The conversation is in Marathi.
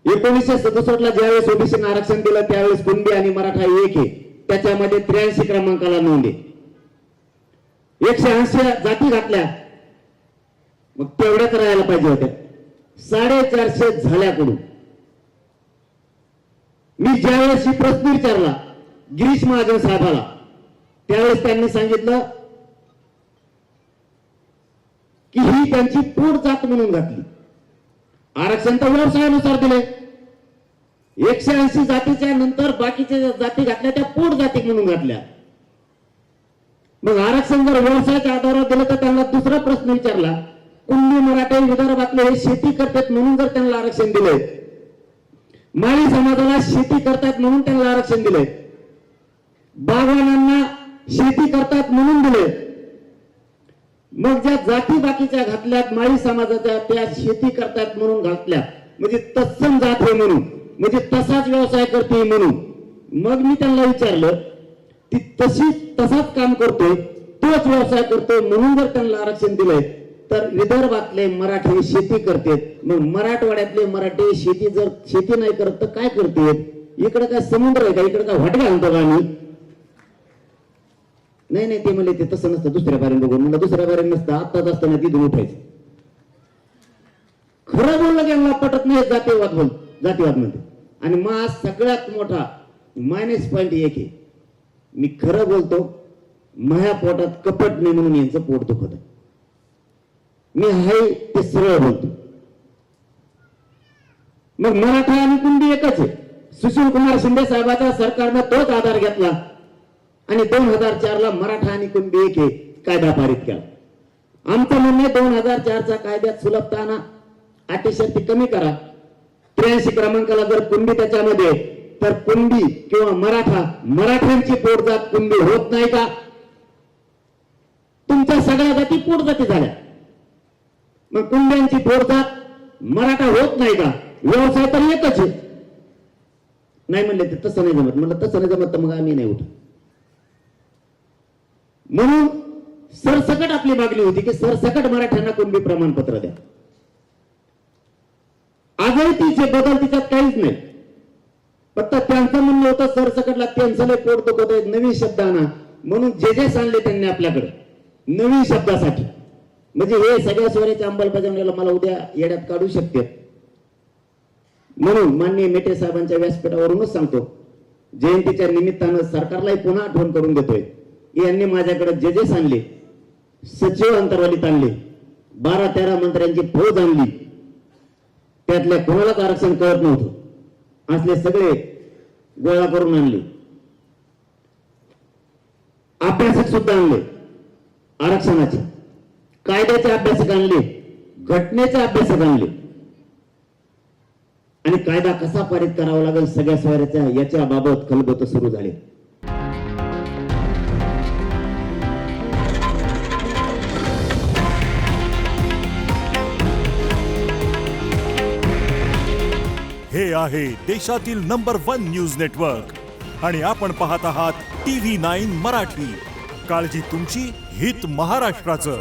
1967 ला ज्यावेळेस ओबीसी आरक्षण दिलं त्यावेळेस कुणबी आणि मराठा एक आहे, त्याच्यामध्ये 83 क्रमांकाला नोंद आहे. 180 जाती घातल्या, मग तेवढ्या करायला पाहिजे होत्या. 450 झाल्याकडून मी ज्यावेळेस ही प्रश्न विचारला गिरीश महाजन साहेबाला, त्यावेळेस त्यांनी सांगितलं की ही त्यांची पोट जात म्हणून घातली. आरक्षण तर व्यवसायानुसार दिले. 180 जातीच्या नंतर बाकीच्या जाती घातल्या त्या पोट जाती म्हणून घातल्या. मग आरक्षण जर व्यवसायाच्या आधारावर दिलं तर त्यांना दुसरा प्रश्न विचारला, कुणबी मराठे विदर्भातले हे शेती करतात म्हणून जर त्यांना आरक्षण दिले, माळी समाजाला शेती करतात म्हणून त्यांना आरक्षण दिले, बागवानांना शेती करतात म्हणून दिले, मग ज्या जाती बाकीच्या घातल्यात माळी समाजाच्या त्या शेती करतात म्हणून घातल्या, म्हणजे तत्सम जात आहे म्हणून, म्हणजे तसाच व्यवसाय करते म्हणून. मग मी त्यांना विचारलं ती तसाच काम करतोय, तोच व्यवसाय करतोय म्हणून जर त्यांना आरक्षण दिलंय तर विदर्भातले मराठी शेती करतात, मग मराठवाड्यातले मराठी शेती नाही करत तर काय करतात? इकडे काय समुद्र आहे का? इकडे काय वाट घालतो का आम्ही? नाही ते म्हणले ते तसं नसतं, दुसऱ्या बारीन बघून. मला दुसऱ्या बारीन नसतं, आत्ताच असताना तिथून उठायचं. खरं बोललं की मला पटत नाही जातीवाद म्हणते. आणि मग सगळ्यात मोठा मायनस पॉइंट एक आहे, मी खरं बोलतो, माझ्या पोटात कपट नाही म्हणून यांचं पोट दुखत. मी आहे ते सरळ बोलतो. मग मराठा आणि कुणबी एकच आहे. सुशील कुमार शिंदे साहेबाच्या सरकारनं तोच आधार घेतला आणि 2004 ला मराठा आणि कुणबी एक कायदा पारित केला. आमचं म्हणणे 2004च्या कायद्यात सुलभता आणा, अटी शर्ती कमी करा. 83 क्रमांकाला जर कुणबी त्याच्यामध्ये, तर कुणबी किंवा मराठ्यांची पोट जात कुणबी होत नाही का? तुमच्या सगळ्या जाती पोट जाती झाल्या, मग कुणब्यांची पोट जात मराठा होत नाही का? व्यवसाय तर एकच आहे. नाही म्हणले ते तसं नाही जमत. म्हणलं तसं नाही जमत तर मग आम्ही नाही उठत. म्हणून सरसकट आपली मागणी होती की सरसकट मराठ्यांना कुणबी प्रमाणपत्र द्या. आजही तिचे बदल तिच्यात काहीच नाही. फक्त त्यांचं म्हणणं होतं सरसकटला त्यांचं लय पोट दुखत आहे, नवीन शब्द आणा म्हणून जे सांगले त्यांनी आपल्याकडे नवीन शब्दासाठी. म्हणजे हे सगळ्या स्वराच्या अंमलबजावणीला मला उद्या येड्यात काढू शकते. म्हणून माननीय मेटे साहेबांच्या व्यासपीठावरूनच सांगतो, जयंतीच्या निमित्तानं सरकारलाही पुन्हा आठवण करून देतोय. यांनी माझ्याकडे जे सांगले, सचिव अंतर्वालीत आणले, 12-13 मंत्र्यांची फौज आणली, त्यातल्या कोणालाच आरक्षण कळत नव्हतं असले सगळे गोळा करून आणले. अभ्यासक सुद्धा आणले, आरक्षणाचे कायद्याचे अभ्यासक आणले, घटनेचे अभ्यासक आणले, आणि कायदा कसा पारित करावा लागेल सगळ्या स्वराच्या याच्या बाबत खलबत सुरू झाले. हे आहे देशातील नंबर 1 न्यूज नेटवर्क आणि आपण पाहत आहात TV9 मराठी. काळजी तुमची, हित महाराष्ट्राचं.